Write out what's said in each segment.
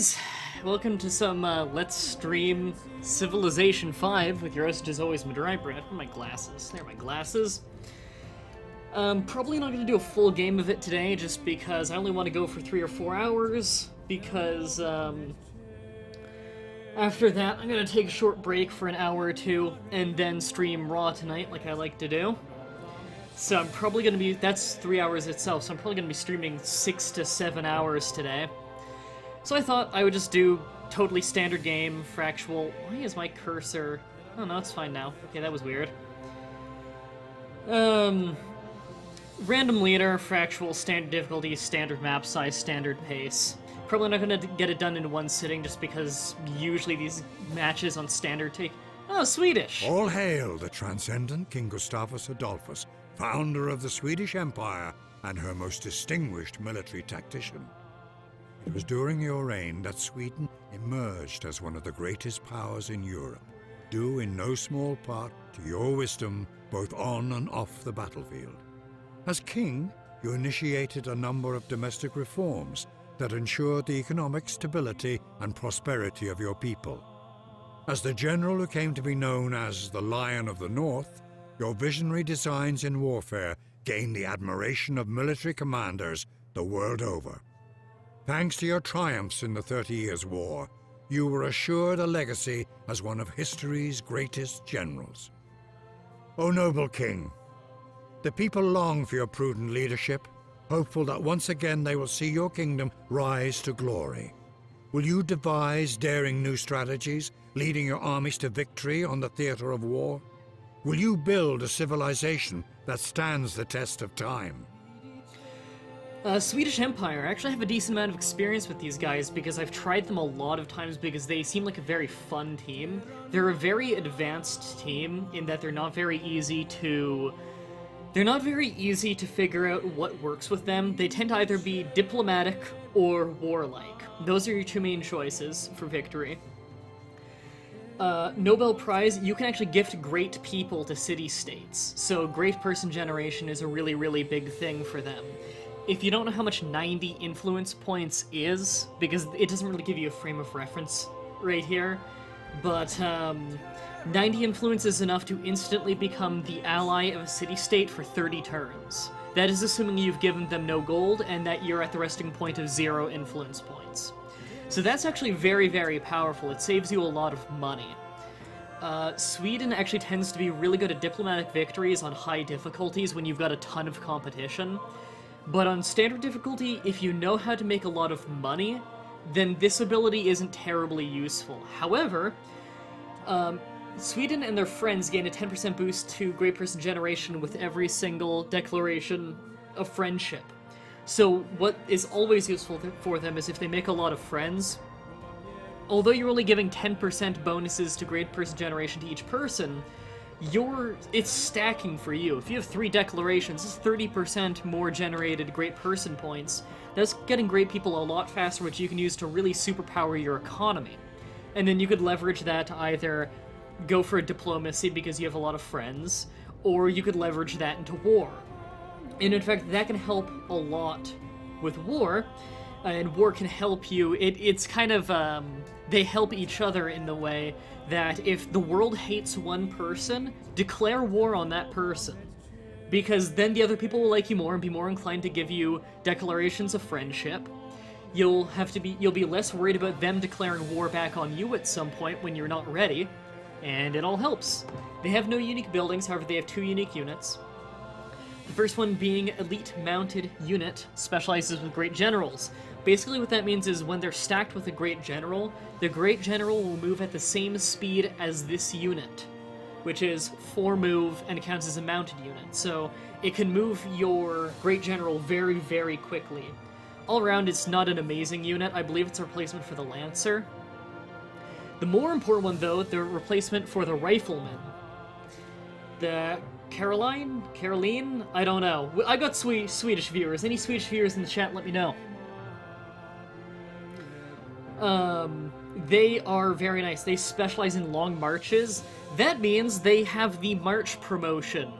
guys, welcome to some Let's Stream Civilization 5 with your host as always, Mah-Dry-Bread. Where are my glasses? There are my glasses. Probably not going to do a full game of it today, just because I only want to go for 3 or 4 hours, because, after that, I'm going to take a short break for an hour or two, and then stream Raw tonight, like I like to do. So I'm probably going to be, that's 3 hours itself, so I'm probably going to be streaming 6 to 7 hours today. So I thought I would just do totally standard game, fractual. Why is my cursor? Oh no, it's fine now. Okay, that was weird. Random leader, fractual, standard difficulty, standard map size, standard pace. Probably not gonna get it done in one sitting just because usually these matches on standard take... Oh, Swedish! All hail the transcendent King Gustavus Adolphus, founder of the Swedish Empire and her most distinguished military tactician. It was during your reign that Sweden emerged as one of the greatest powers in Europe, due in no small part to your wisdom both on and off the battlefield. As king, you initiated a number of domestic reforms that ensured the economic stability and prosperity of your people. As the general who came to be known as the Lion of the North, your visionary designs in warfare gained the admiration of military commanders the world over. Thanks to your triumphs in the 30 Years' War, you were assured a legacy as one of history's greatest generals. O noble king, the people long for your prudent leadership, hopeful that once again they will see your kingdom rise to glory. Will you devise daring new strategies, leading your armies to victory on the theater of war? Will you build a civilization that stands the test of time? Swedish Empire. I actually have a decent amount of experience with these guys because I've tried them a lot of times because they seem like a very fun team. They're a very advanced team in that they're not very easy to figure out what works with them. They tend to either be diplomatic or warlike. Those are your two main choices for victory. Nobel Prize, you can actually gift great people to city-states, so great person generation is a really, really big thing for them. If you don't know how much 90 influence points is, because it doesn't really give you a frame of reference right here, but 90 influence is enough to instantly become the ally of a city-state for 30 turns. That is assuming you've given them no gold and that you're at the resting point of 0 influence points. So that's actually very, very powerful. It saves you a lot of money. Sweden actually tends to be really good at diplomatic victories on high difficulties when you've got a ton of competition. But on standard difficulty, if you know how to make a lot of money, then this ability isn't terribly useful. However, Sweden and their friends gain a 10% boost to Great Person Generation with every single declaration of friendship. So what is always useful for them is if they make a lot of friends, although you're only giving 10% bonuses to Great Person Generation to each person, it's stacking for you. If you have 3 declarations, it's 30% more generated Great Person points. That's getting great people a lot faster, which you can use to really superpower your economy. And then you could leverage that to either go for a diplomacy because you have a lot of friends, or you could leverage that into war. And in fact, that can help a lot with war, and war can help you. It's kind of, they help each other in the way that if the world hates one person, declare war on that person. Because then the other people will like you more and be more inclined to give you declarations of friendship. You'll be less worried about them declaring war back on you at some point when you're not ready, and it all helps. They have no unique buildings, however they have 2 unique units. The first one being Elite Mounted Unit, specializes with Great Generals. Basically what that means is when they're stacked with a Great General, the Great General will move at the same speed as this unit, which is 4 move and it counts as a mounted unit. So it can move your Great General very, very quickly. All around, it's not an amazing unit. I believe it's a replacement for the Lancer. The more important one, though, the replacement for the Rifleman. The Caroline? I don't know. I got Swedish viewers. Any Swedish viewers in the chat, let me know. They are very nice. They specialize in long marches. That means they have the March promotion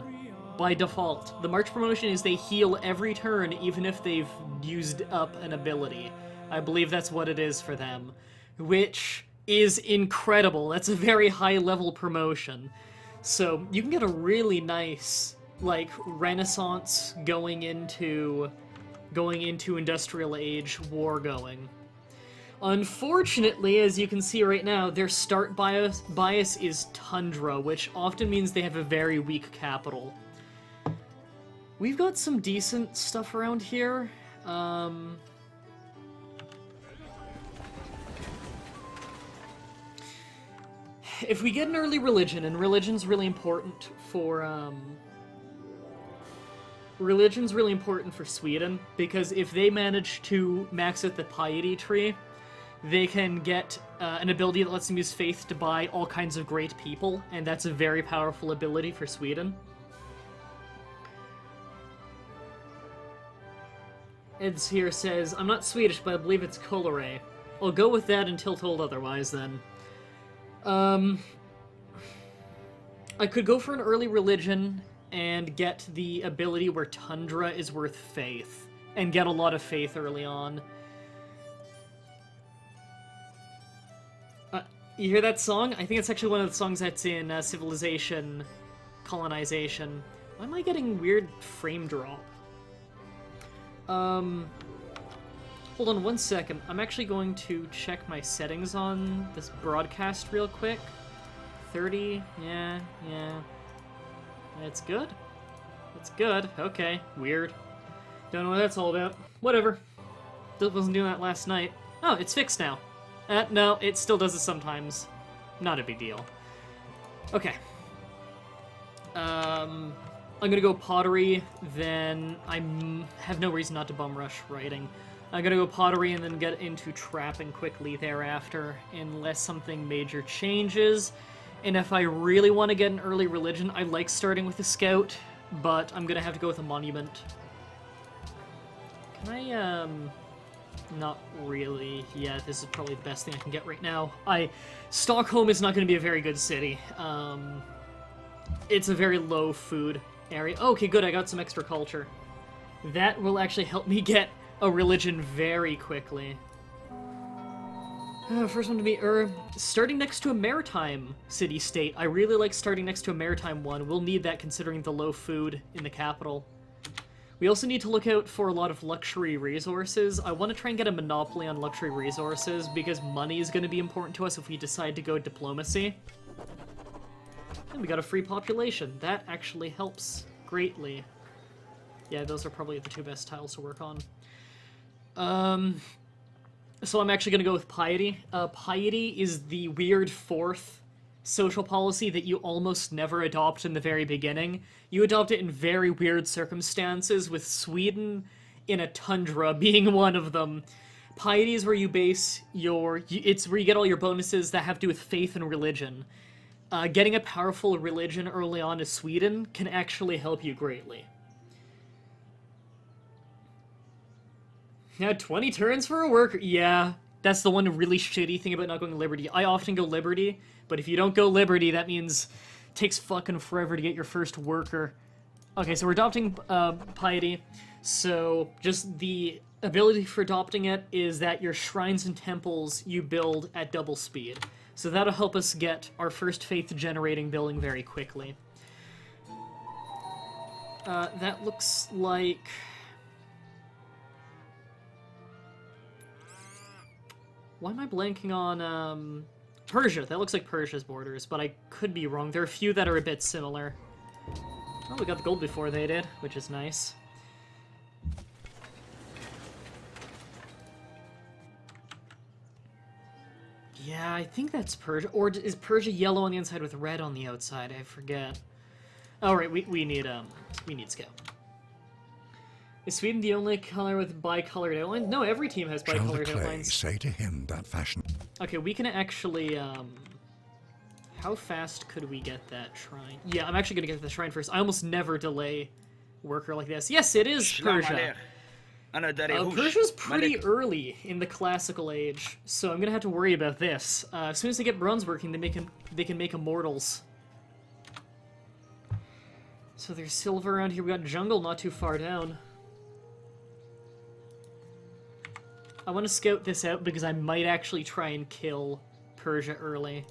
by default. The March promotion is they heal every turn, even if they've used up an ability. I believe that's what it is for them, which is incredible. That's a very high-level promotion. So you can get a really nice, like, Renaissance going into Industrial Age war going. Unfortunately, as you can see right now, their start bias is Tundra, which often means they have a very weak capital. We've got some decent stuff around here. If we get an early religion, and religion's really important for Sweden, because if they manage to max out the piety tree, they can get an ability that lets them use faith to buy all kinds of great people, and that's a very powerful ability for Sweden. Eds here says, I'm not Swedish, but I believe it's Kolore. I'll go with that until told otherwise, then. I could go for an early religion and get the ability where Tundra is worth faith, and get a lot of faith early on. You hear that song? I think it's actually one of the songs that's in Civilization Colonization. Why am I getting weird frame drop? Hold on one second. I'm actually going to check my settings on this broadcast real quick. 30, yeah. It's good. It's good. Okay, weird. Don't know what that's all about. Whatever. Wasn't doing that last night. Oh, it's fixed now. No, it still does it sometimes. Not a big deal. Okay. I'm gonna go pottery, then I have no reason not to bum rush writing. I'm gonna go pottery and then get into trapping quickly thereafter, unless something major changes. And if I really want to get an early religion, I like starting with a scout, but I'm gonna have to go with a monument. Can I, not really. Yeah, this is probably the best thing I can get right now. Stockholm is not going to be a very good city. It's a very low food area. Okay, good, I got some extra culture. That will actually help me get a religion very quickly. First one to be starting next to a maritime city-state. I really like starting next to a maritime one. We'll need that considering the low food in the capital. We also need to look out for a lot of luxury resources. I want to try and get a monopoly on luxury resources, because money is going to be important to us if we decide to go diplomacy. And we got a free population. That actually helps greatly. Yeah, those are probably the two best tiles to work on. So I'm actually going to go with piety. Piety is the weird fourth social policy that you almost never adopt in the very beginning. You adopt it in very weird circumstances, with Sweden in a tundra being one of them. Piety is where you base it's where you get all your bonuses that have to do with faith and religion. Getting a powerful religion early on to Sweden can actually help you greatly. Now, 20 turns for a worker. Yeah, that's the one really shitty thing about not going Liberty. I often go Liberty, but if you don't go Liberty, that means it takes fucking forever to get your first worker. Okay, so we're adopting piety. So just the ability for adopting it is that your shrines and temples you build at double speed. So that'll help us get our first faith-generating building very quickly. That looks like... Why am I blanking on, Persia? That looks like Persia's borders, but I could be wrong. There are a few that are a bit similar. Oh, we got the gold before they did, which is nice. Yeah, I think that's Persia. Or is Persia yellow on the inside with red on the outside? I forget. Oh, right, we need scout. Is Sweden the only color with bicolored outlines? No, every team has bicolored outlines. Say to him that fashion. Okay, we can actually, how fast could we get that shrine? Yeah, I'm actually gonna get the shrine first. I almost never delay worker like this. Yes, it is Persia. Persia's pretty early in the classical age, so I'm gonna have to worry about this. As soon as they get bronze working, they can make immortals. So there's silver around here. We got jungle not too far down. I want to scout this out because I might actually try and kill Persia early.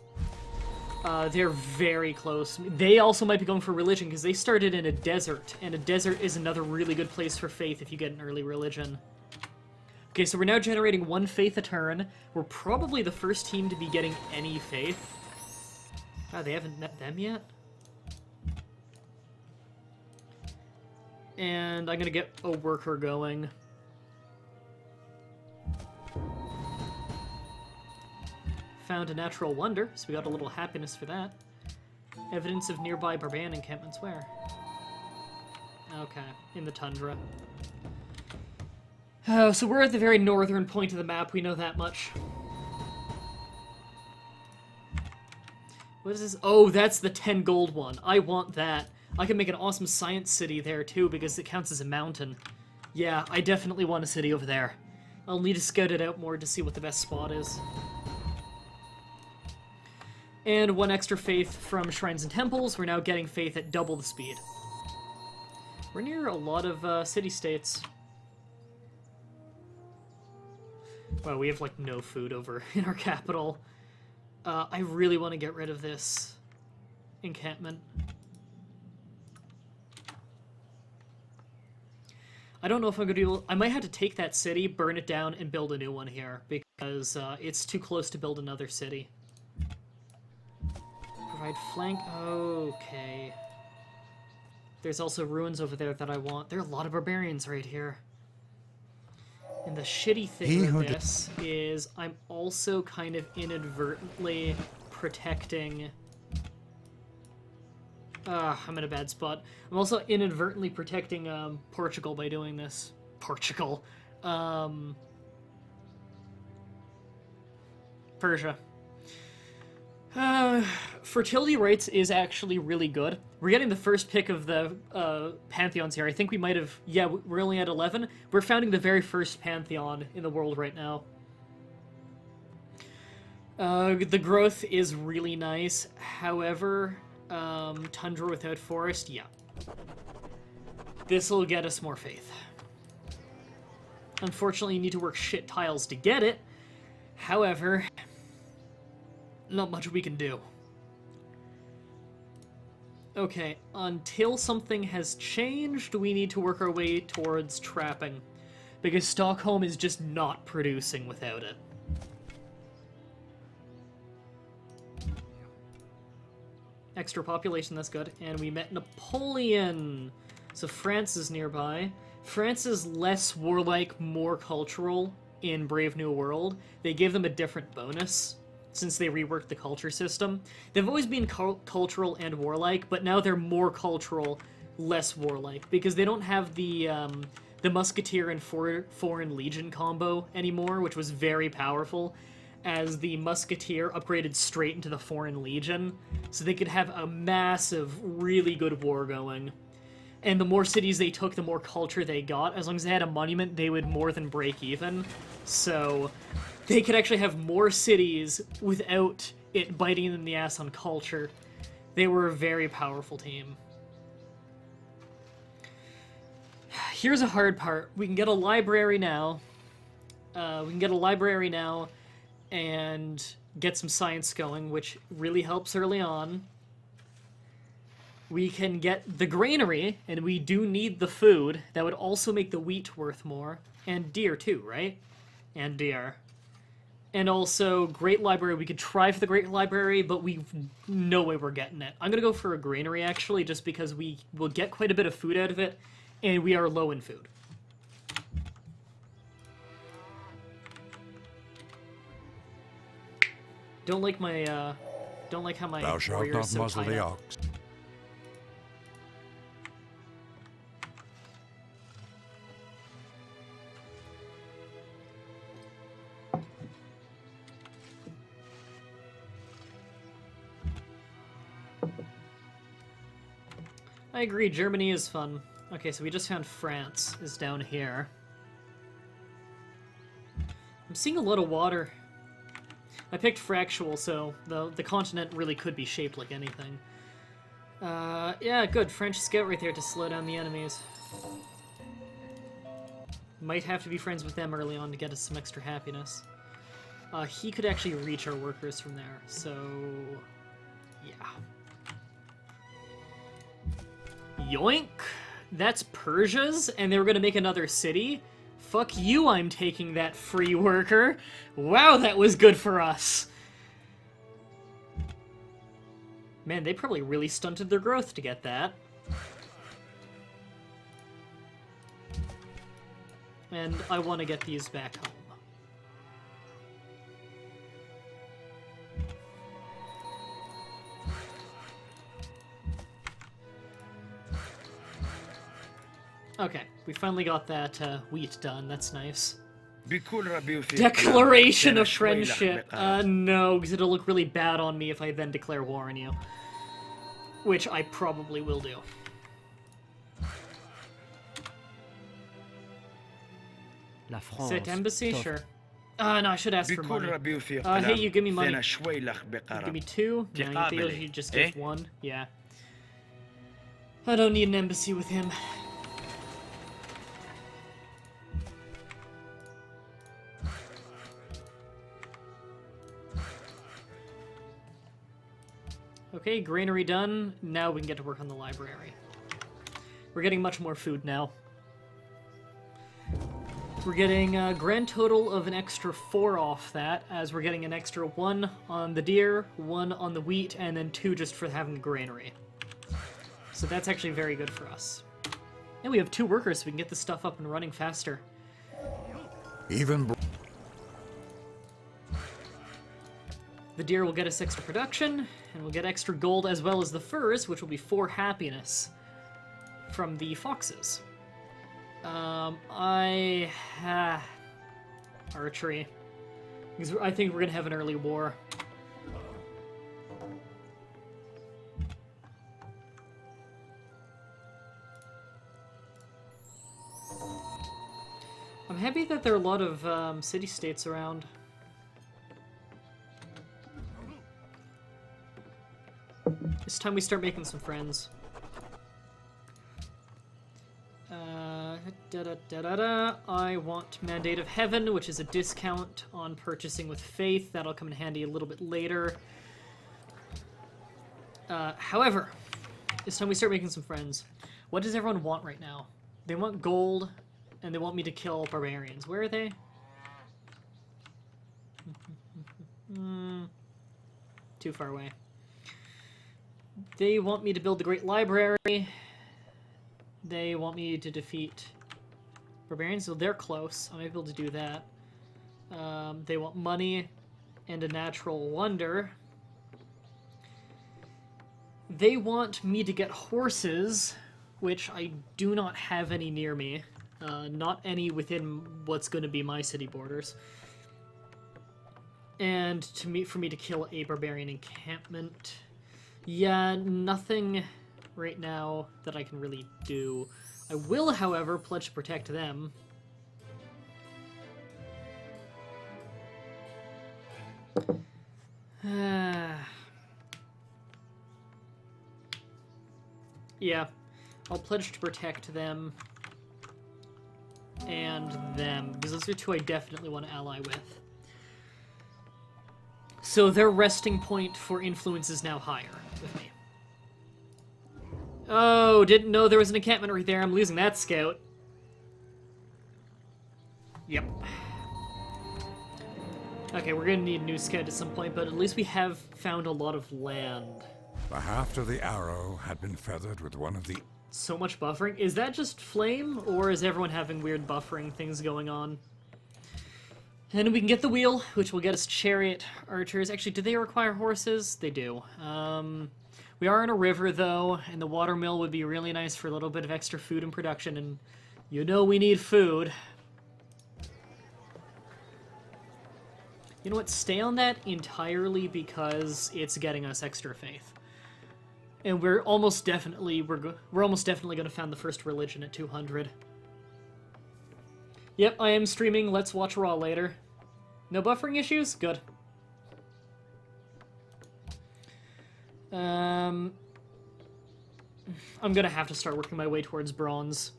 They're very close. They also might be going for religion because they started in a desert, and a desert is another really good place for faith if you get an early religion. Okay, so we're now generating 1 faith a turn. We're probably the first team to be getting any faith. Oh, they haven't met them yet? And I'm gonna get a worker going. Found a natural wonder, so we got a little happiness for that. Evidence of nearby barbarian encampments where? Okay, in the tundra. Oh, so we're at the very northern point of the map, we know that much. What is this? Oh, that's the 10 gold one. I want that. I can make an awesome science city there too, because it counts as a mountain. Yeah, I definitely want a city over there. I'll need to scout it out more to see what the best spot is. And 1 extra faith from Shrines and Temples. We're now getting faith at double the speed. We're near a lot of city-states. Wow, we have, like, no food over in our capital. I really want to get rid of this encampment. I don't know if I'm going to be able... I might have to take that city, burn it down, and build a new one here, because it's too close to build another city. Provide flank... Okay. There's also ruins over there that I want. There are a lot of barbarians right here. And the shitty thing with this is I'm also kind of inadvertently protecting... I'm in a bad spot. I'm also inadvertently protecting Portugal by doing this. Portugal. Persia. Fertility rates is actually really good. We're getting the first pick of the pantheons here. I think we might have... Yeah, we're only at 11. We're founding the very first pantheon in the world right now. The growth is really nice. However, tundra without forest, yeah. This'll get us more faith. Unfortunately, you need to work shit tiles to get it. However, not much we can do. Okay, until something has changed, we need to work our way towards trapping. Because Stockholm is just not producing without it. Extra population, that's good. And we met Napoleon! So France is nearby. France is less warlike, more cultural in Brave New World. They gave them a different bonus since they reworked the culture system. They've always been cultural and warlike, but now they're more cultural, less warlike, because they don't have the Musketeer and Foreign Legion combo anymore, which was very powerful, as the Musketeer upgraded straight into the Foreign Legion, so they could have a massive, really good war going. And the more cities they took, the more culture they got. As long as they had a monument, they would more than break even. So they could actually have more cities without it biting them in the ass on culture. They were a very powerful team. Here's a hard part. We can get a library now. And get some science going, which really helps early on. We can get the granary, and we do need the food. That would also make the wheat worth more. And deer, too, right? And deer. And also, Great Library. We could try for the Great Library, but no way we're getting it. I'm going to go for a granary, actually, just because we will get quite a bit of food out of it, and we are low in food. Don't like how my Thou shalt warrior not is so muzzle tied the up. ox. I agree, Germany is fun. Okay, so we just found France is down here. I'm seeing a lot of water. I picked fractual, so the continent really could be shaped like anything. Yeah, good. French scout right there to slow down the enemies. Might have to be friends with them early on to get us some extra happiness. He could actually reach our workers from there, so... yeah. Yoink! That's Persia's, and they were gonna make another city? Fuck you, I'm taking that free worker! Wow, that was good for us! Man, they probably really stunted their growth to get that. And I want to get these back home. Okay, we finally got that wheat done. That's nice. Declaration of friendship. No, because it'll look really bad on me if I then declare war on you. Which I probably will do. Set embassy? Sure. No, I should ask for money. Hey, you give me money. Give me 2? No, you just give 1? Yeah. I don't need an embassy with him. Okay, granary done. Now we can get to work on the library. We're getting much more food now. We're getting a grand total of an extra 4 off that, as we're getting an extra 1 on the deer, 1 on the wheat, and then 2 just for having the granary. So that's actually very good for us. And we have 2 workers, so we can get this stuff up and running faster. Even... The deer will get us extra production, and we'll get extra gold as well as the furs, which will be 4 happiness from the foxes. Archery. Because I think we're gonna have an early war. I'm happy that there are a lot of city-states around. It's time we start making some friends. I want Mandate of Heaven, which is a discount on purchasing with faith. That'll come in handy a little bit later. However, it's time we start making some friends. What does everyone want right now? They want gold, and they want me to kill barbarians. Where are they? Too far away. They want me to build the Great Library. They want me to defeat barbarians, so they're close. I might be able to do that. They want money and a natural wonder. They want me to get horses, which I do not have any near me. Not any within what's going to be my city borders. And for me to kill a barbarian encampment. Yeah, nothing right now that I can really do. I will, however, pledge to protect them. Yeah, I'll pledge to protect them and them, because those are 2 I definitely want to ally with. So their resting point for influence is now higher with me. Oh, didn't know there was an encampment right there. I'm losing that scout. Yep. Okay, we're gonna need a new scout at some point, but at least we have found a lot of land. The haft of the arrow had been feathered with one of the... So much buffering. Is that just flame, or is everyone having weird buffering things going on? And we can get the wheel, which will get us chariot archers. Actually, do they require horses? They do. We are in a river, though, and the water mill would be really nice for a little bit of extra food and production, and you know we need food. You know what? Stay on that entirely because it's getting us extra faith. And we're almost definitely going to found the first religion at 200. Yep, I am streaming. Let's watch Raw later. No buffering issues? Good. I'm gonna have to start working my way towards bronze.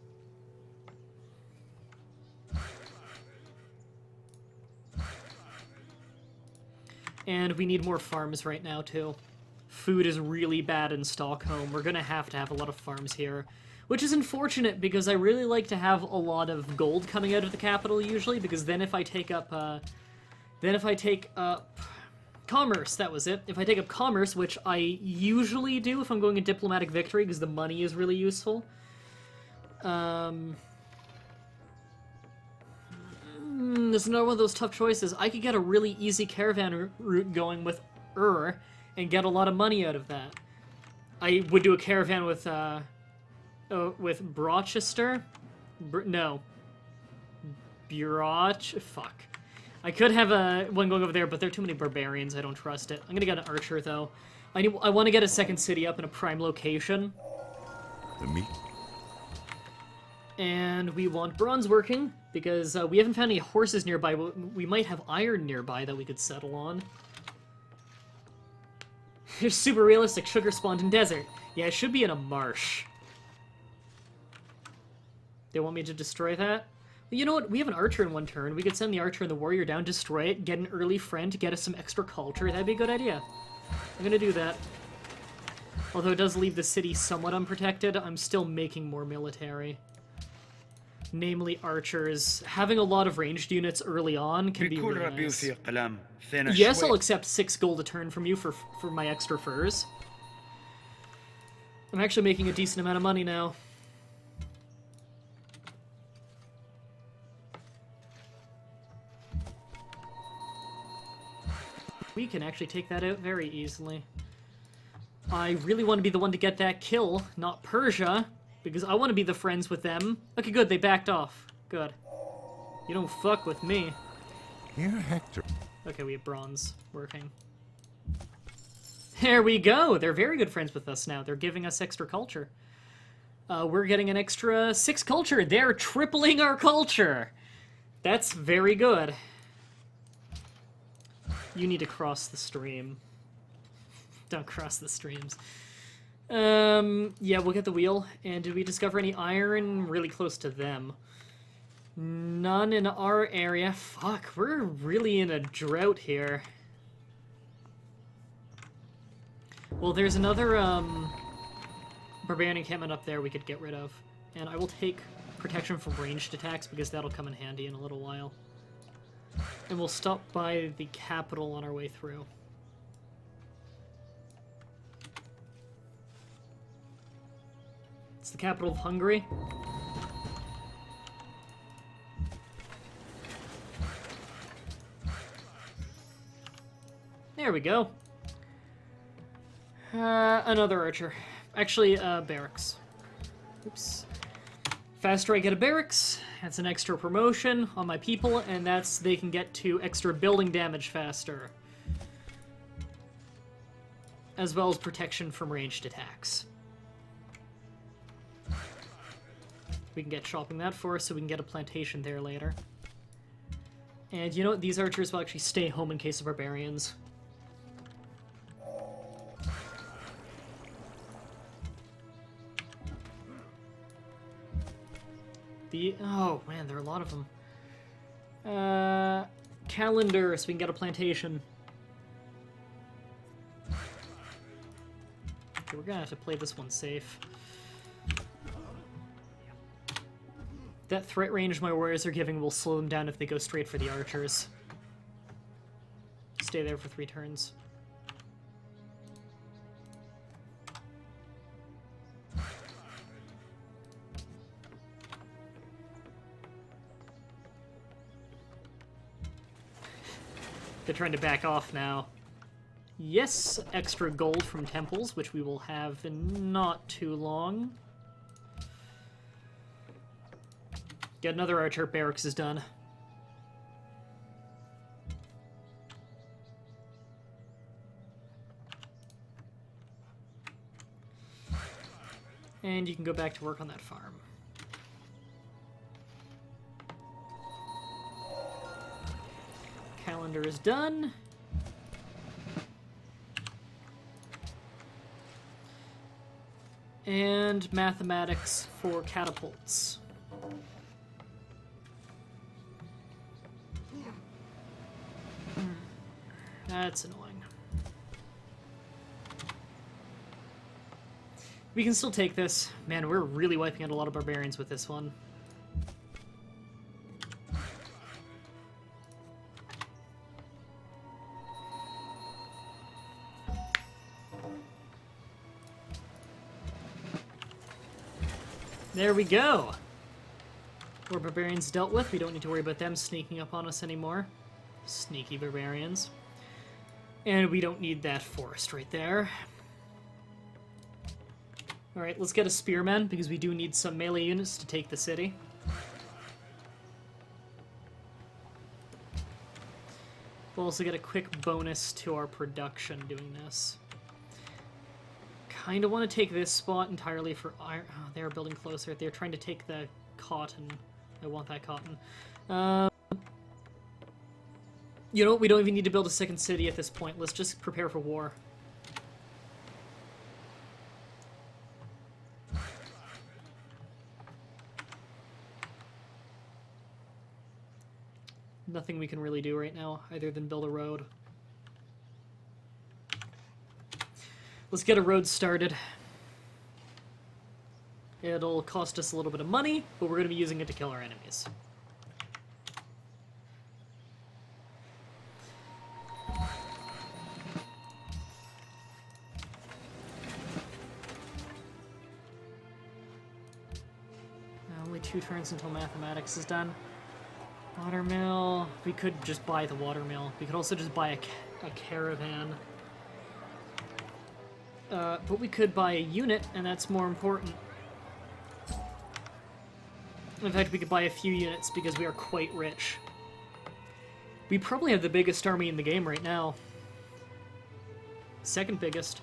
And we need more farms right now, too. Food is really bad in Stockholm. We're gonna have to have a lot of farms here. Which is unfortunate, because I really like to have a lot of gold coming out of the capital, usually, because then if I take up, commerce, that was it. If I take up commerce, which I usually do if I'm going a diplomatic victory, because the money is really useful. There's another one of those tough choices. I could get a really easy caravan route going with and get a lot of money out of that. I would do a caravan with Brochester? No. Fuck. I could have one going over there, but there are too many barbarians. I don't trust it. I'm gonna get an archer, though. I want to get a second city up in a prime location. The meat. And we want bronze working, because we haven't found any horses nearby. We might have iron nearby that we could settle on. It's super realistic. Sugar spawned in desert. Yeah, it should be in a marsh. They want me to destroy that? Well, you know what? We have an archer in one turn. We could send the archer and the warrior down, destroy it, get an early friend to get us some extra culture. That'd be a good idea. I'm gonna do that. Although it does leave the city somewhat unprotected, I'm still making more military. Namely archers. Having a lot of ranged units early on can be really nice. Yes, I'll accept 6 gold a turn from you for my extra furs. I'm actually making a decent amount of money now. We can actually take that out very easily. I really want to be the one to get that kill, not Persia, because I want to be the friends with them. Okay, good, they backed off. Good. You don't fuck with me. Here, Hector. Okay, we have bronze working. There we go! They're very good friends with us now. They're giving us extra culture. We're getting an extra 6 culture. They're tripling our culture! That's very good. You need to cross the stream. Don't cross the streams. Yeah, we'll get the wheel. And did we discover any iron really close to them? None in our area. Fuck, we're really in a drought here. Well, there's another, barbarian encampment up there we could get rid of. And I will take protection from ranged attacks because that'll come in handy in a little while. And we'll stop by the capital on our way through. It's the capital of Hungary. There we go. Another archer. Actually, barracks. Oops. Faster I get a barracks, that's an extra promotion on my people, and that's they can get to extra building damage faster. As well as protection from ranged attacks. We can get shopping that for us so we can get a plantation there later. And you know what? These archers will actually stay home in case of barbarians. Oh man, there are a lot of them. Calendar, so we can get a plantation. Okay, we're gonna have to play this one safe. That threat range my warriors are giving will slow them down if they go straight for the archers. Stay there for 3 turns. They're trying to back off now. Yes, extra gold from temples, which we will have in not too long. Get another archer. Barracks is done. And you can go back to work on that farm. Calendar is done. And mathematics for catapults. That's annoying. We can still take this. Man, we're really wiping out a lot of barbarians with this one. There we go! More barbarians dealt with. We don't need to worry about them sneaking up on us anymore. Sneaky barbarians. And we don't need that forest right there. Alright, let's get a spearman, because we do need some melee units to take the city. We'll also get a quick bonus to our production doing this. Kind of want to take this spot entirely for iron. Oh, they're building closer. They're trying to take the cotton. I want that cotton. You know what? We don't even need to build a second city at this point. Let's just prepare for war. Nothing we can really do right now, other than build a road. Let's get a road started. It'll cost us a little bit of money, but we're going to be using it to kill our enemies. Only 2 turns until mathematics is done. Watermill. We could just buy the watermill. We could also just buy a caravan. But we could buy a unit, and that's more important. In fact, we could buy a few units because we are quite rich. We probably have the biggest army in the game right now. Second biggest.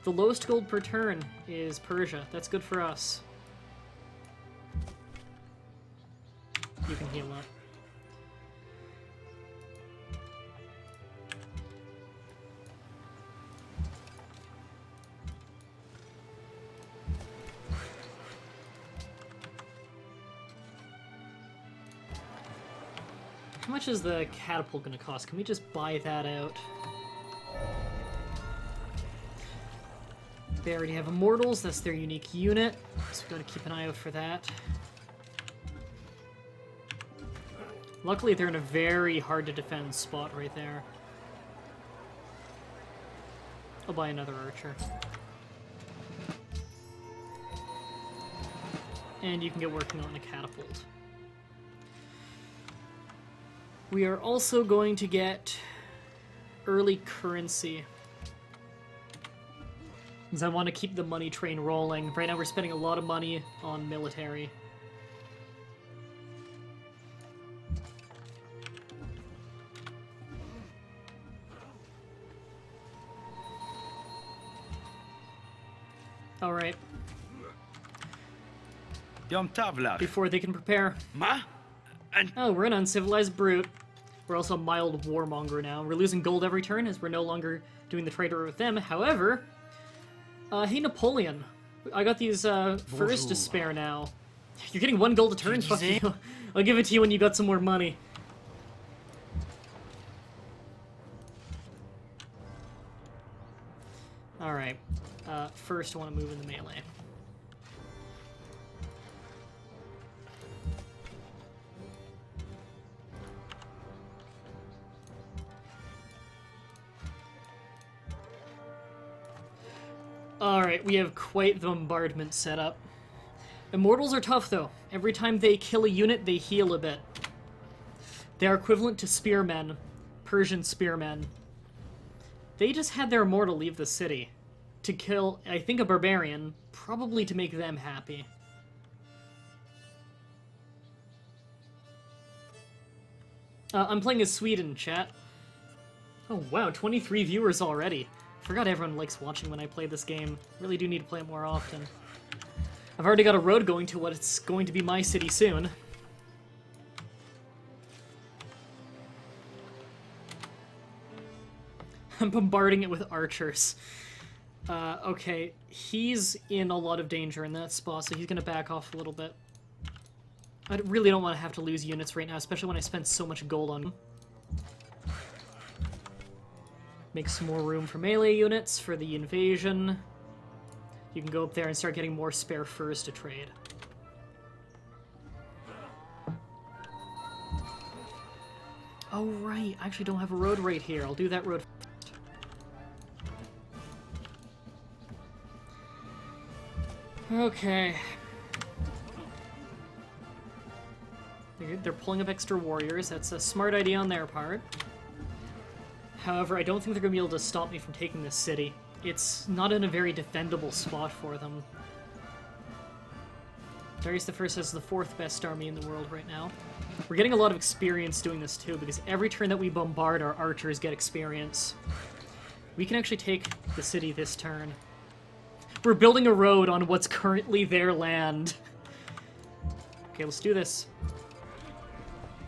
The lowest gold per turn is Persia. That's good for us. You can heal up. How much is the catapult going to cost? Can we just buy that out? They already have immortals. That's their unique unit. So we've got to keep an eye out for that. Luckily, they're in a very hard-to-defend spot right there. I'll buy another archer. And you can get working on a catapult. We are also going to get early currency. Because I want to keep the money train rolling. Right now we're spending a lot of money on military. Alright. Before they can prepare. Oh, we're an uncivilized brute. We're also a mild warmonger now. We're losing gold every turn as we're no longer doing the trader with them. However, hey Napoleon, I got these furs to spare now. You're getting 1 gold a turn? Fuck you. I'll give it to you when you got some more money. Alright. First I want to move in the melee. Alright, we have quite the bombardment set up. Immortals are tough, though. Every time they kill a unit, they heal a bit. They are equivalent to spearmen. Persian spearmen. They just had their immortal leave the city to kill, I think, a barbarian, probably to make them happy. I'm playing as Sweden, chat. Oh wow, 23 viewers already. Forgot everyone likes watching when I play this game. Really do need to play it more often. I've already got a road going to what's going to be my city soon. I'm bombarding it with archers. Okay, he's in a lot of danger in that spot, so he's gonna back off a little bit. I really don't want to have to lose units right now, especially when I spend so much gold on him. Make some more room for melee units for the invasion. You can go up there and start getting more spare furs to trade. Oh, right. I actually don't have a road right here. I'll do that road first. Okay. They're pulling up extra warriors. That's a smart idea on their part. However, I don't think they're going to be able to stop me from taking this city. It's not in a very defendable spot for them. Darius I has the 4th best army in the world right now. We're getting a lot of experience doing this too, because every turn that we bombard, our archers get experience. We can actually take the city this turn. We're building a road on what's currently their land. Okay, let's do this.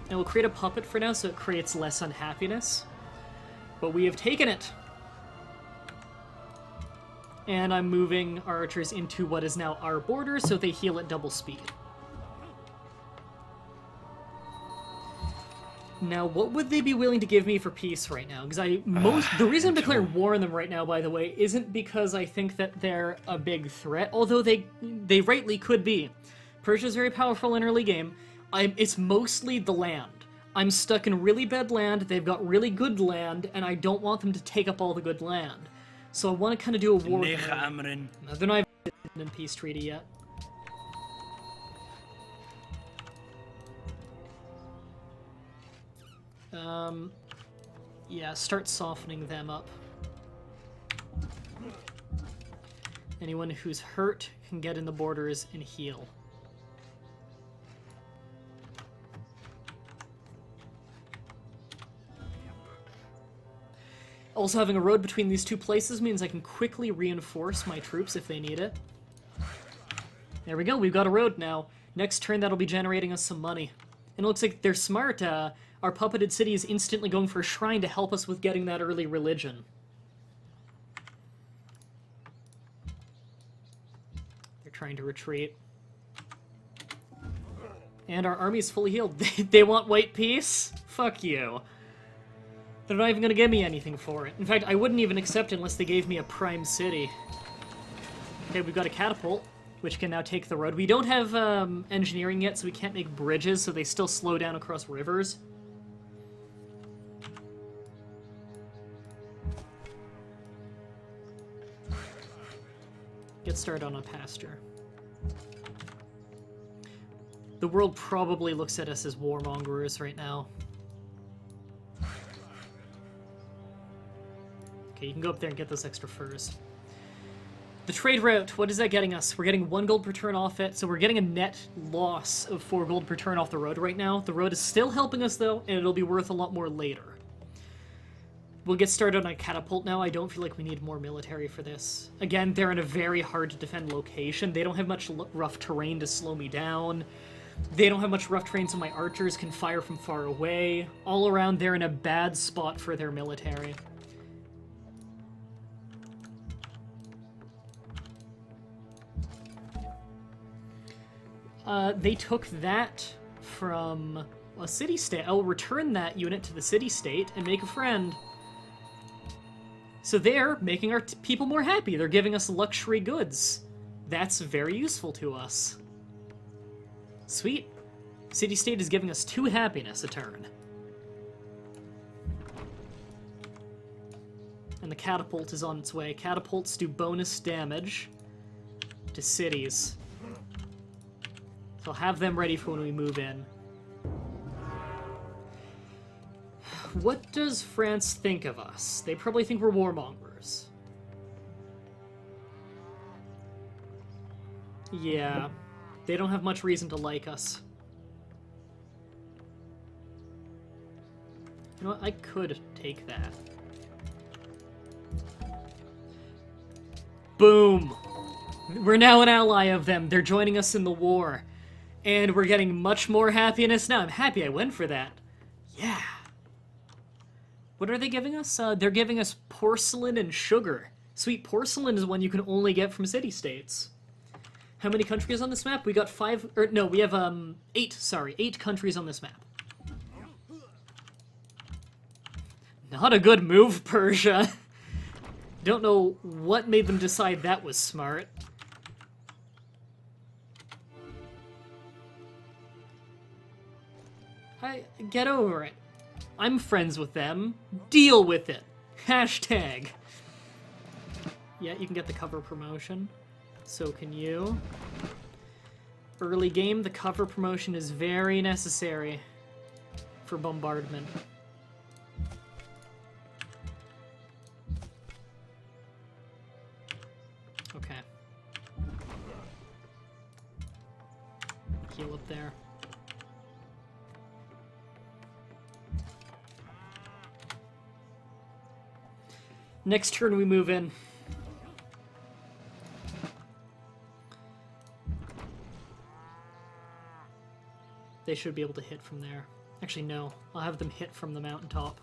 And we'll create a puppet for now so it creates less unhappiness. But we have taken it. And I'm moving our archers into what is now our border so they heal at double speed. Now, what would they be willing to give me for peace right now? Because the reason I'm declaring war on them right now, by the way, isn't because I think that they're a big threat, although they rightly could be. Persia's very powerful in early game. It's mostly the land. I'm stuck in really bad land, they've got really good land, and I don't want them to take up all the good land. So I want to kind of do a war with them. They're not even in peace treaty yet. Yeah, start softening them up. Anyone who's hurt can get in the borders and heal. Also, having a road between these two places means I can quickly reinforce my troops if they need it. There we go, we've got a road now. Next turn, that'll be generating us some money. And it looks like they're smart. Our puppeted city is instantly going for a shrine to help us with getting that early religion. They're trying to retreat. And our army's fully healed. They want white peace? Fuck you. They're not even going to give me anything for it. In fact, I wouldn't even accept it unless they gave me a prime city. Okay, we've got a catapult, which can now take the road. We don't have engineering yet, so we can't make bridges, so they still slow down across rivers. Get started on a pasture. The world probably looks at us as warmongers right now. Okay, you can go up there and get those extra furs. The trade route, what is that getting us? We're getting 1 gold per turn off it, so we're getting a net loss of 4 gold per turn off the road right now. The road is still helping us, though, and it'll be worth a lot more later. We'll get started on a catapult now. I don't feel like we need more military for this. Again, they're in a very hard-to-defend location. They don't have much rough terrain to slow me down. They don't have much rough terrain, so my archers can fire from far away. All around, they're in a bad spot for their military. They took that from a city-state. I'll return that unit to the city-state and make a friend. So they're making our people more happy. They're giving us luxury goods. That's very useful to us. Sweet. City-state is giving us 2 happiness a turn. And the catapult is on its way. Catapults do bonus damage to cities. So I'll have them ready for when we move in. What does France think of us? They probably think we're warmongers. Yeah, they don't have much reason to like us. You know what? I could take that. Boom! We're now an ally of them. They're joining us in the war. And we're getting much more happiness now. I'm happy I went for that. Yeah. What are they giving us? They're giving us porcelain and sugar. Sweet, porcelain is one you can only get from city-states. How many countries on this map? We got 5, or no, we have 8 countries on this map. Not a good move, Persia. Don't know what made them decide that was smart. Get over it. I'm friends with them. Deal with it. Hashtag. Yeah, you can get the cover promotion. So can you. Early game, the cover promotion is very necessary for bombardment. Okay. Heal up there. Next turn we move in. They should be able to hit from there. Actually, no. I'll have them hit from the mountaintop.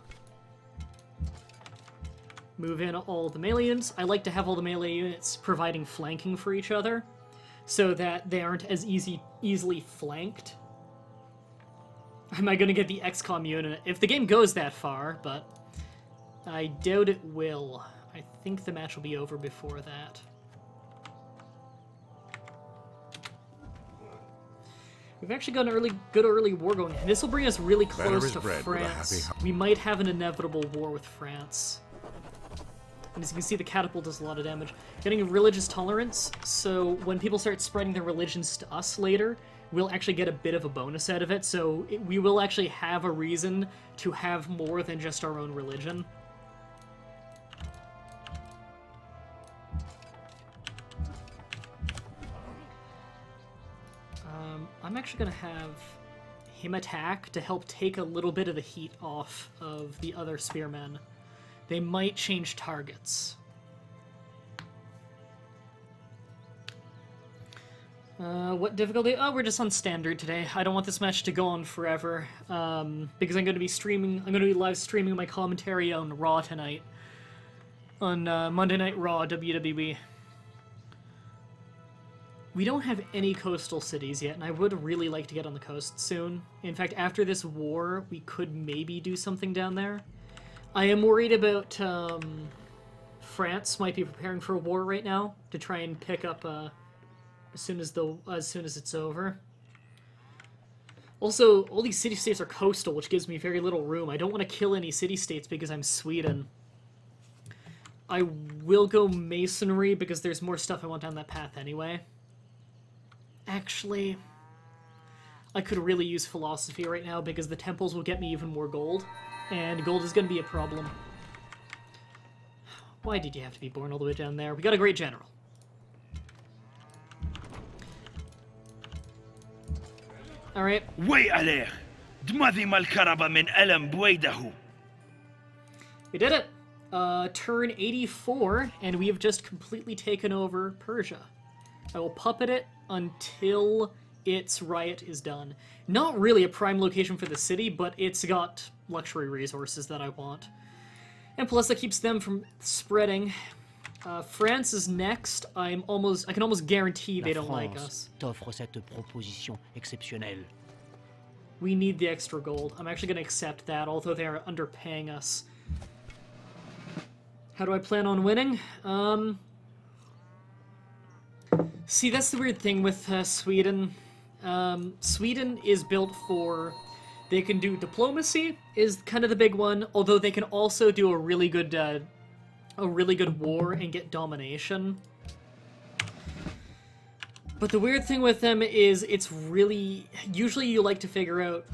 Move in all the melee units. I like to have all the melee units providing flanking for each other, so that they aren't as easily flanked. Am I going to get the XCOM unit? If the game goes that far, but I doubt it will. I think the match will be over before that. We've actually got an good early war going, and this will bring us really close to France. We might have an inevitable war with France. And as you can see, the catapult does a lot of damage. Getting a religious tolerance, so when people start spreading their religions to us later, we'll actually get a bit of a bonus out of it, so we will actually have a reason to have more than just our own religion. I'm actually going to have him attack to help take a little bit of the heat off of the other spearmen. They might change targets. What difficulty? Oh, we're just on standard today. I don't want this match to go on forever, because I'm going to be streaming. I'm going to be live streaming my commentary on Raw tonight, on Monday Night Raw WWE. We don't have any coastal cities yet, and I would really like to get on the coast soon. In fact, after this war, we could maybe do something down there. I am worried about France might be preparing for a war right now to try and pick up as soon as it's over. Also, all these city-states are coastal, which gives me very little room. I don't want to kill any city-states because I'm Sweden. I will go masonry because there's more stuff I want down that path anyway. Actually, I could really use philosophy right now because the temples will get me even more gold, and gold is going to be a problem. Why did you have to be born all the way down there? We got a great general. Alright. We did it! Turn 84, and we have just completely taken over Persia. I will puppet it until its riot is done. Not really a prime location for the city, but it's got luxury resources that I want. And plus that keeps them from spreading. France is next. I can almost guarantee they don't like us. We need the extra gold. I'm actually going to accept that, although they are underpaying us. How do I plan on winning? See, that's the weird thing with Sweden. Sweden is built for... They can do diplomacy, is kind of the big one, although they can also do a really good war and get domination. But the weird thing with them is it's really... Usually you like to figure out...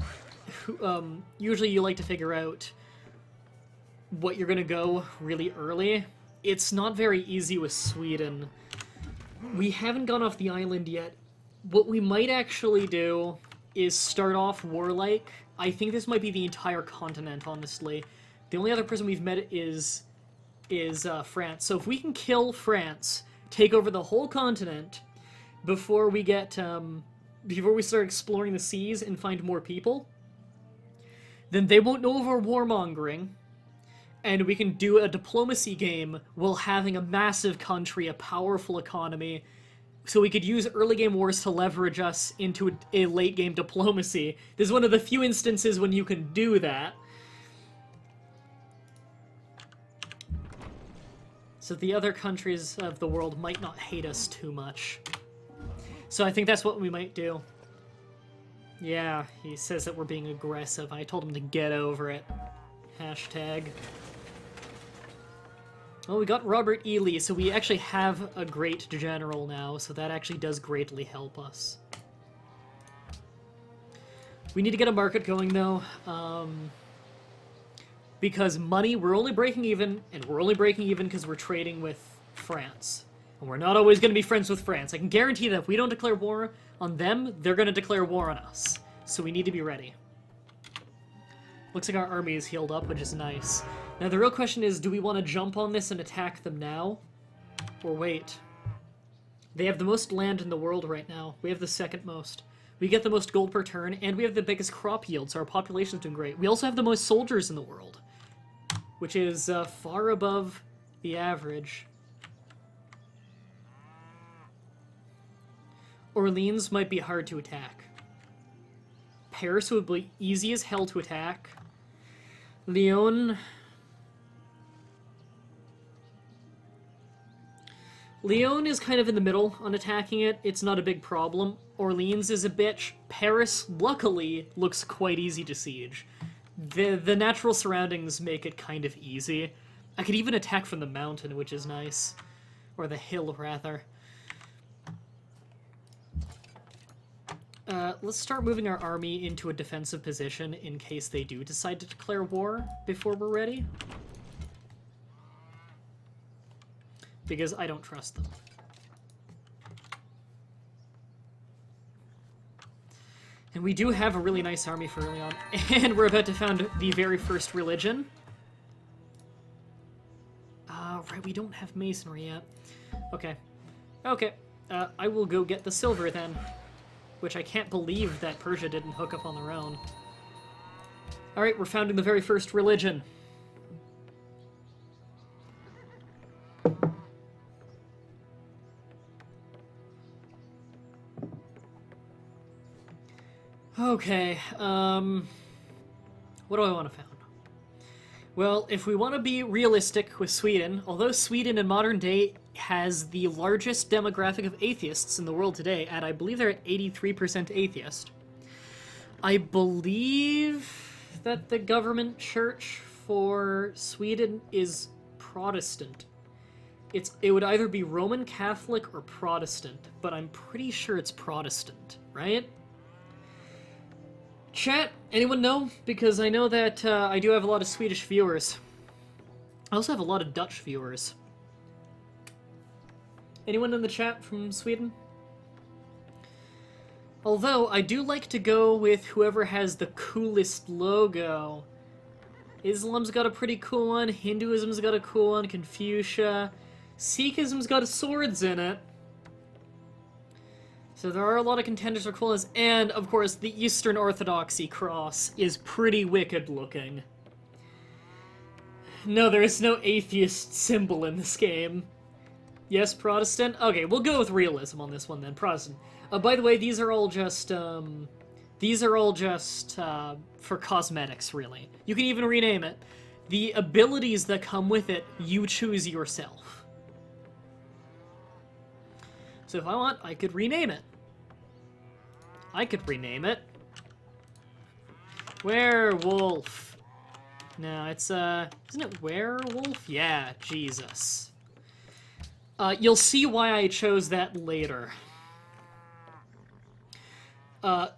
what you're gonna go really early. It's not very easy with Sweden. We haven't gone off the island yet. What we might actually do is start off warlike. I think this might be the entire continent, honestly. The only other person we've met is France. So if we can kill France, take over the whole continent before we get before we start exploring the seas and find more people, then they won't know of our warmongering, and we can do a diplomacy game while having a massive country, a powerful economy, so we could use early game wars to leverage us into a late game diplomacy. This is one of the few instances when you can do that. So the other countries of the world might not hate us too much. So I think that's what we might do. Yeah, he says that we're being aggressive. I told him to get over it. Hashtag. Well, we got Robert E. Lee, so we actually have a great general now, so that actually does greatly help us. We need to get a market going, though, because money, we're only breaking even, and we're only breaking even because we're trading with France. And we're not always going to be friends with France. I can guarantee that if we don't declare war on them, they're going to declare war on us. So we need to be ready. Looks like our army is healed up, which is nice. Now the real question is, do we want to jump on this and attack them now? Or wait? They have the most land in the world right now. We have the second most. We get the most gold per turn, and we have the biggest crop yield, so our population's doing great. We also have the most soldiers in the world, which is far above the average. Orleans might be hard to attack. Paris would be easy as hell to attack. Lyon... Lyon is kind of in the middle on attacking it. It's not a big problem. Orleans is a bitch. Paris, luckily, looks quite easy to siege. The natural surroundings make it kind of easy. I could even attack from the mountain, which is nice. Or the hill, rather. Let's start moving our army into a defensive position in case they do decide to declare war before we're ready. Because I don't trust them. And we do have a really nice army for early on. And we're about to found the very first religion. Right, we don't have masonry yet. Okay. Okay. I will go get the silver then. Which I can't believe that Persia didn't hook up on their own. Alright, we're founding the very first religion. Okay, what do I want to found? Well, if we want to be realistic with Sweden, although Sweden in modern day has the largest demographic of atheists in the world today, and I believe they're at 83% atheist, I believe that the government church for Sweden is Protestant. It would either be Roman Catholic or Protestant, but I'm pretty sure it's Protestant, right? Chat, anyone know? Because I know that I do have a lot of Swedish viewers. I also have a lot of Dutch viewers. Anyone in the chat from Sweden? Although, I do like to go with whoever has the coolest logo. Islam's got a pretty cool one, Hinduism's got a cool one, Confucia, Sikhism's got swords in it. So there are a lot of contenders for coolness, and, of course, the Eastern Orthodoxy cross is pretty wicked looking. No, there is no atheist symbol in this game. Yes, Protestant? Okay, we'll go with realism on this one then, Protestant. By the way, these are all just for cosmetics, really. You can even rename it. The abilities that come with it, you choose yourself. So if I want, I could rename it. I could rename it. Werewolf. No, it's, isn't it werewolf? Yeah, Jesus. You'll see why I chose that later.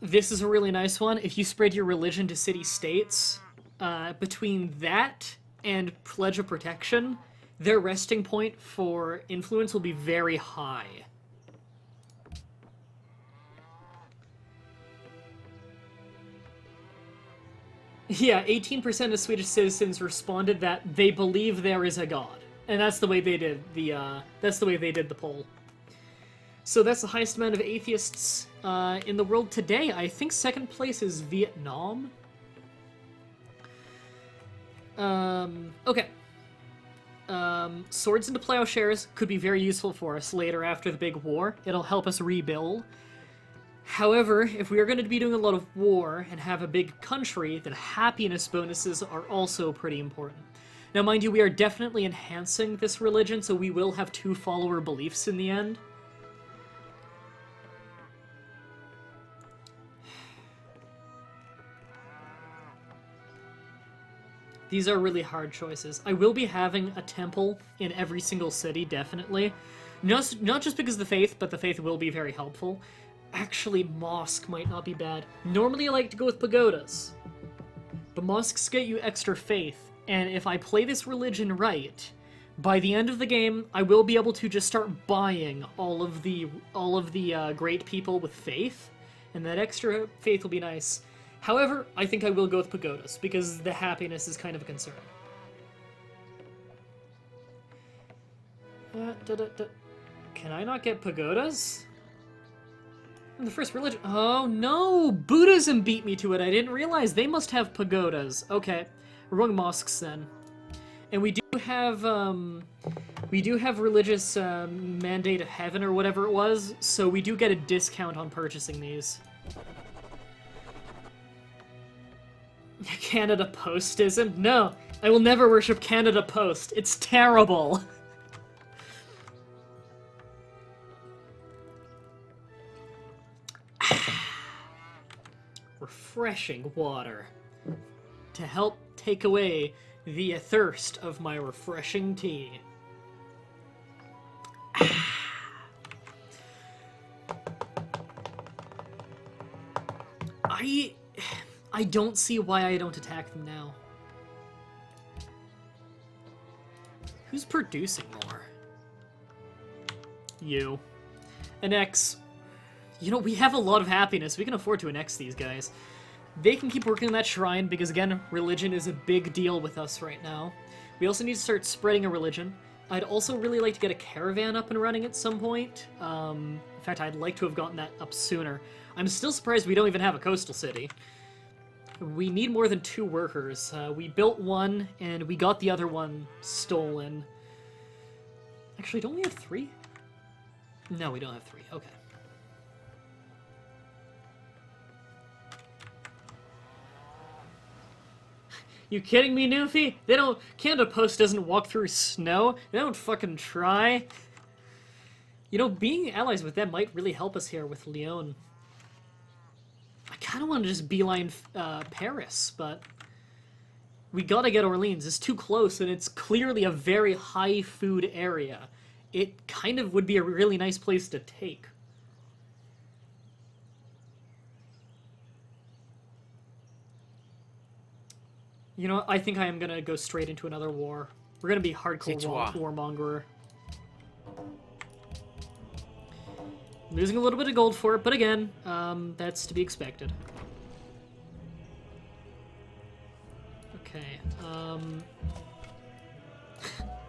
This is a really nice one. If you spread your religion to city-states, between that and Pledge of Protection, their resting point for influence will be very high. Yeah, 18% of Swedish citizens responded that they believe there is a god. And that's the way they did the poll. So that's the highest amount of atheists in the world today. I think second place is Vietnam. Okay. Swords into plowshares could be very useful for us later after the big war. It'll help us rebuild. However, if we are going to be doing a lot of war and have a big country, then happiness bonuses are also pretty important. Now, mind you, we are definitely enhancing this religion, so we will have 2 follower beliefs in the end. These are really hard choices. I will be having a temple in every single city, definitely. Not just because of the faith, but the faith will be very helpful. Actually, mosque might not be bad. Normally I like to go with pagodas. But mosques get you extra faith, and if I play this religion right, by the end of the game, I will be able to just start buying all of the great people with faith, and that extra faith will be nice. However, I think I will go with pagodas, because the happiness is kind of a concern. Can I not get pagodas? I'm the first religion. Oh no! Buddhism beat me to it. I didn't realize they must have pagodas. Okay, we're going mosques then. And we do have religious mandate of heaven or whatever it was, so we do get a discount on purchasing these. Canada Postism? No, I will never worship Canada Post. It's terrible. Refreshing water to help take away the thirst of my refreshing tea. I don't see why I don't attack them now. Who's producing more? You. Annex. You know, we have a lot of happiness. We can afford to annex these guys. They can keep working on that shrine because, again, religion is a big deal with us right now. We also need to start spreading a religion. I'd also really like to get a caravan up and running at some point. In fact, I'd like to have gotten that up sooner. I'm still surprised we don't even have a coastal city. We need more than 2 workers. We built one, and we got the other one stolen. Actually, don't we have 3? No, we don't have 3. Okay. You kidding me, Newfie? Canada Post doesn't walk through snow. They don't fucking try. You know, being allies with them might really help us here with Lyon. I kind of want to just beeline Paris, but we gotta get Orleans. It's too close, and it's clearly a very high food area. It kind of would be a really nice place to take. You know, I think I am gonna go straight into another war. We're gonna be hardcore warmonger. Losing a little bit of gold for it, but again, that's to be expected. Okay,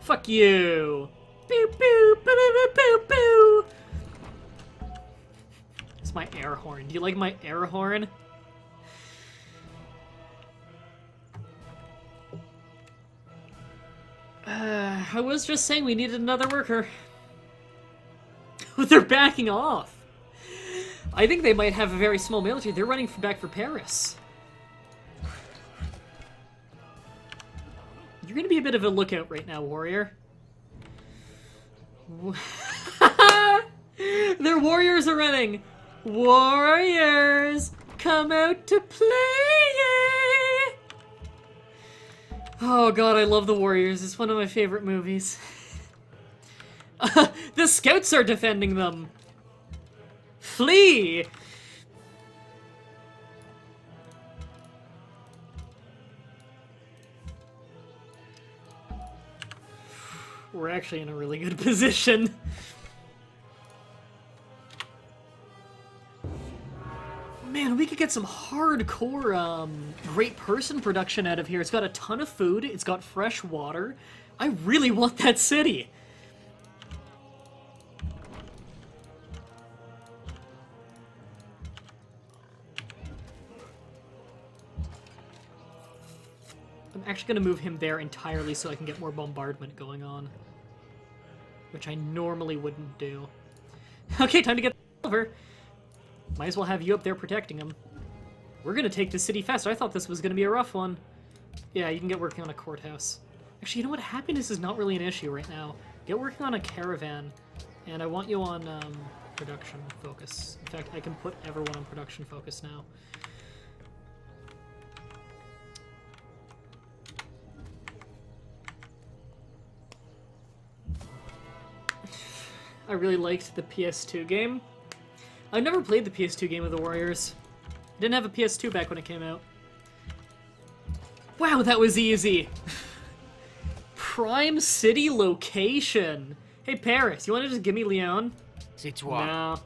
fuck you! Boo boo boo boo boo boo! It's my air horn. Do you like my air horn? I was just saying we needed another worker. They're backing off. I think they might have a very small military. They're running back for Paris. You're gonna be a bit of a lookout right now, warrior. Their warriors are running. Warriors, come out to play. Oh god, I love the Warriors. It's one of my favorite movies. The scouts are defending them. Flee! We're actually in a really good position. Man, we could get some hardcore, great person production out of here. It's got a ton of food, it's got fresh water. I really want that city. I'm actually going to move him there entirely so I can get more bombardment going on. Which I normally wouldn't do. Okay, time to get over. Might as well have you up there protecting him. We're going to take the city fast. I thought this was going to be a rough one. Yeah, you can get working on a courthouse. Actually, you know what? Happiness is not really an issue right now. Get working on a caravan, and I want you on production focus. In fact, I can put everyone on production focus now. I really liked the PS2 game. I never played the PS2 game of the Warriors. I didn't have a PS2 back when it came out. Wow, that was easy! Prime city location! Hey, Paris, you want to just give me Lyon? C'est toi. No.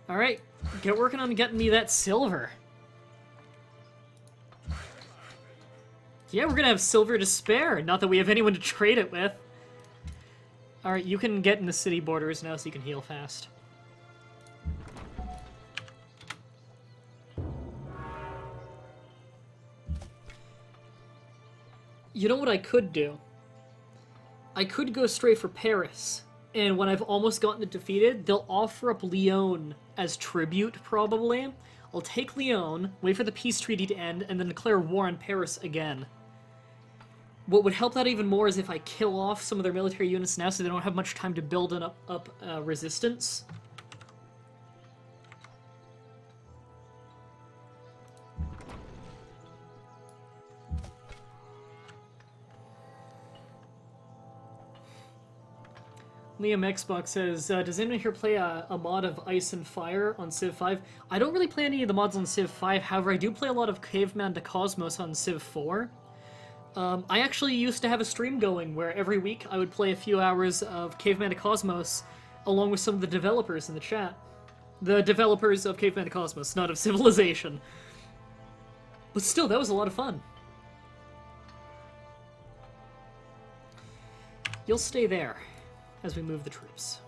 Alright, get working on getting me that silver. Yeah, we're gonna have silver to spare. Not that we have anyone to trade it with. Alright, you can get in the city borders now so you can heal fast. You know what I could do? I could go straight for Paris, and when I've almost gotten it defeated, they'll offer up Lyon as tribute, probably. I'll take Lyon, wait for the peace treaty to end, and then declare war on Paris again. What would help that even more is if I kill off some of their military units now so they don't have much time to build up resistance. Liam Xbox says, does anyone here play a mod of Ice and Fire on Civ 5? I don't really play any of the mods on Civ 5, however I do play a lot of Caveman to Cosmos on Civ 4. I actually used to have a stream going where every week I would play a few hours of Caveman to Cosmos along with some of the developers in the chat. The developers of Caveman to Cosmos, not of Civilization. But still, that was a lot of fun. You'll stay there as we move the troops.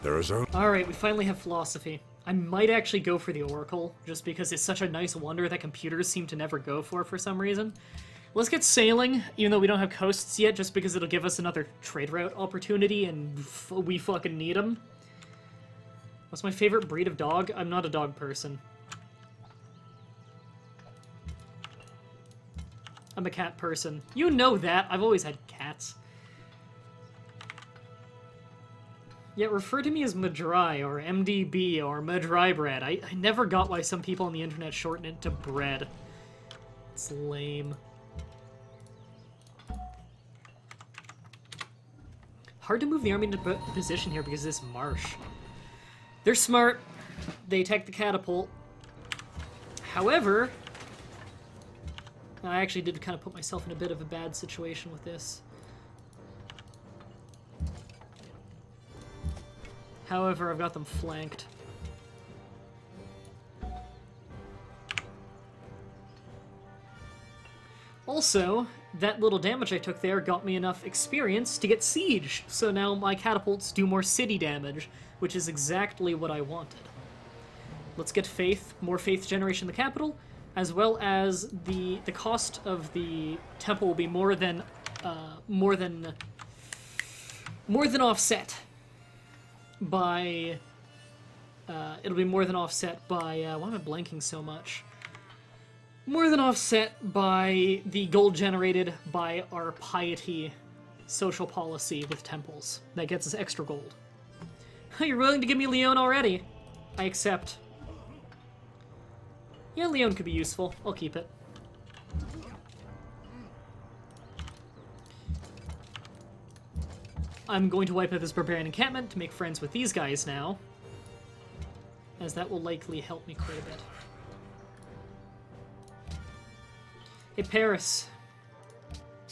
There is only... Alright, we finally have philosophy. I might actually go for the Oracle, just because it's such a nice wonder that computers seem to never go for some reason. Let's get sailing, even though we don't have coasts yet, just because it'll give us another trade route opportunity, and we fucking need them. What's my favorite breed of dog? I'm not a dog person. I'm a cat person. You know that. I've always had cats. Yeah, refer to me as Mah-Dry, or MDB, or Mah-Dry-Bread. I never got why some people on the internet shorten it to bread. It's lame. Hard to move the army into position here because of this marsh. They're smart. They attack the catapult. However, I actually did kind of put myself in a bit of a bad situation with this. However, I've got them flanked. Also, that little damage I took there got me enough experience to get siege, so now my catapults do more city damage, which is exactly what I wanted. Let's get faith, more faith generation in the capital, as well as the cost of the temple will be more than offset by it'll be more than offset by why am I blanking so much? More than offset by the gold generated by our piety social policy with temples. That gets us extra gold. You're willing to give me Lyon already? I accept. Yeah, Lyon could be useful. I'll keep it. I'm going to wipe out this barbarian encampment to make friends with these guys now, as that will likely help me quite a bit. Hey, Paris.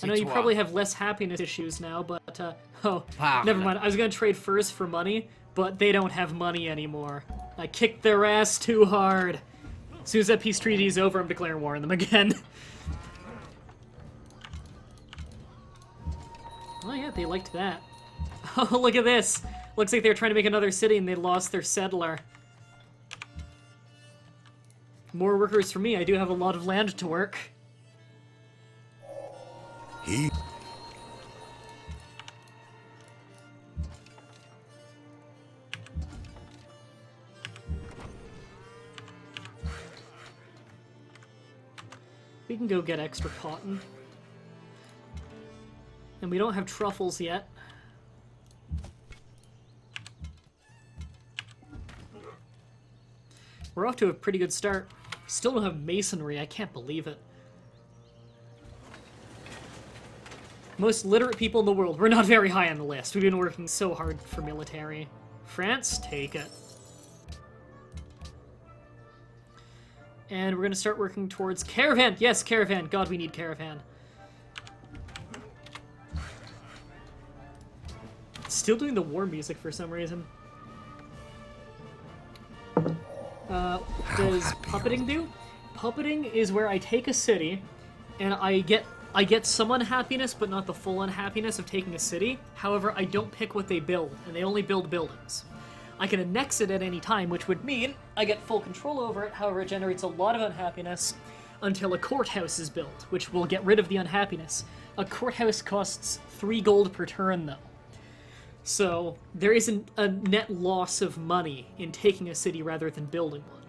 I know you probably have less happiness issues now, but, never mind. I was gonna trade furs for money, but they don't have money anymore. I kicked their ass too hard. As soon as that peace treaty is over, I'm declaring war on them again. Oh yeah, they liked that. Oh, look at this. Looks like they were trying to make another city and they lost their settler. More workers for me. I do have a lot of land to work. We can go get extra cotton. And we don't have truffles yet. We're off to a pretty good start. Still don't have masonry, I can't believe it. Most literate people in the world. We're not very high on the list. We've been working so hard for military. France, take it. And we're gonna start working towards caravan. Yes, caravan. God, we need caravan. Still doing the war music for some reason. What does puppeting do? Puppeting is where I take a city and I get some unhappiness, but not the full unhappiness of taking a city. However, I don't pick what they build, and they only build buildings. I can annex it at any time, which would mean I get full control over it. However, it generates a lot of unhappiness until a courthouse is built, which will get rid of the unhappiness. A courthouse costs 3 gold per turn, though. So there isn't a net loss of money in taking a city rather than building one.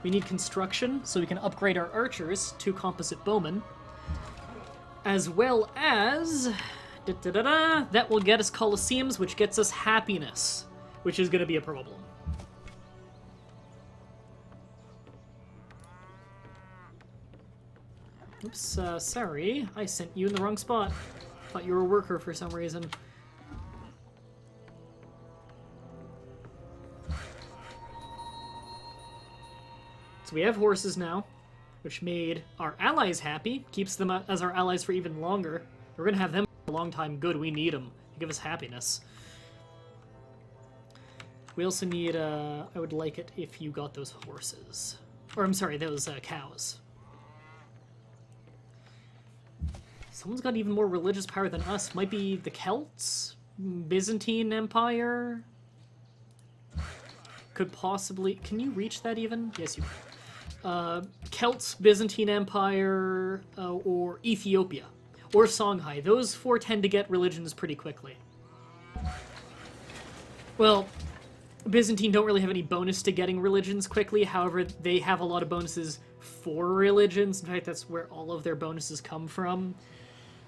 We need construction, so we can upgrade our archers to composite bowmen. As well as... that will get us coliseums, which gets us happiness, which is going to be a problem. Oops, sorry. I sent you in the wrong spot. Thought you were a worker for some reason. So we have horses now, which made our allies happy. Keeps them as our allies for even longer. We're going to have them for a long time. Good, we need them to give us happiness. We also need, I would like it if you got those horses. Or, I'm sorry, those cows. Someone's got even more religious power than us. Might be the Celts? Byzantine Empire? Could possibly... Can you reach that even? Yes, you can. Celts, Byzantine Empire, or Ethiopia. Or Songhai. Those 4 tend to get religions pretty quickly. Well, Byzantine don't really have any bonus to getting religions quickly. However, they have a lot of bonuses for religions. In fact, that's where all of their bonuses come from.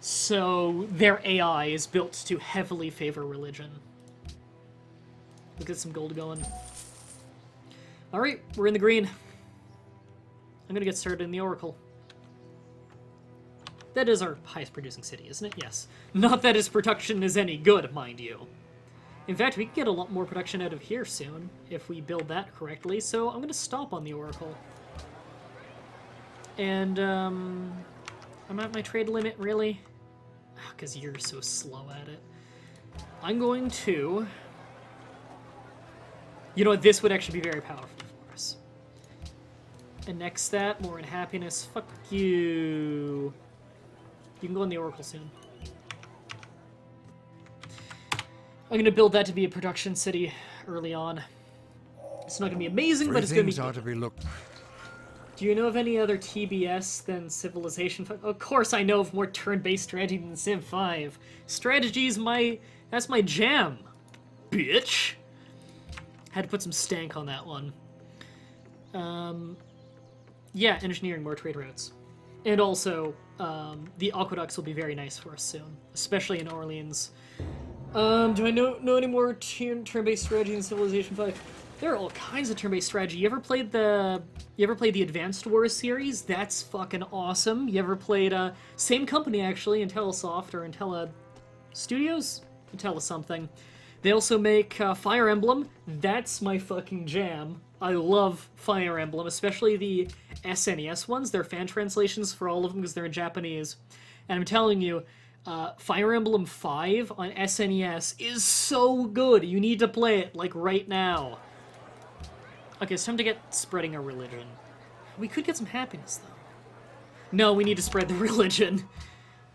So their AI is built to heavily favor religion. We'll get some gold going. Alright, we're in the green. I'm gonna get started in the Oracle. That is our highest producing city, isn't it? Yes. Not that its production is any good, mind you. In fact, we can get a lot more production out of here soon, if we build that correctly, so I'm gonna stop on the Oracle. And, I'm at my trade limit, really? Because you're so slow at it. I'm going to... You know what, this would actually be very powerful for us. Annex that, more in happiness. Fuck you. You can go in the Oracle soon. I'm going to build that to be a production city early on. It's not going to be amazing, but it's going to be good. Are to be looked. Do you know of any other TBS than Civilization 5? Of course I know of more turn-based strategy than Civ 5. Strategy's that's my jam, bitch. Had to put some stank on that one. Yeah, engineering more trade routes. And also, the aqueducts will be very nice for us soon, especially in Orleans. Do I know any more turn-based strategy in Civilization 5? There are all kinds of turn-based strategy. You ever played the Advanced Wars series? That's fucking awesome. You ever played, same company actually, Intellisoft or Intella Studios? Intella something. They also make Fire Emblem. That's my fucking jam. I love Fire Emblem, especially the SNES ones. They're fan translations for all of them because they're in Japanese. And I'm telling you, Fire Emblem 5 on SNES is so good. You need to play it, like, right now. Okay, it's time to get spreading our religion. We could get some happiness, though. No, we need to spread the religion.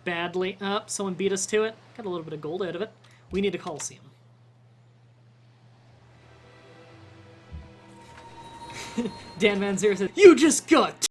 Badly. Someone beat us to it. Got a little bit of gold out of it. We need a Coliseum. Dan Van Zier said, "You just got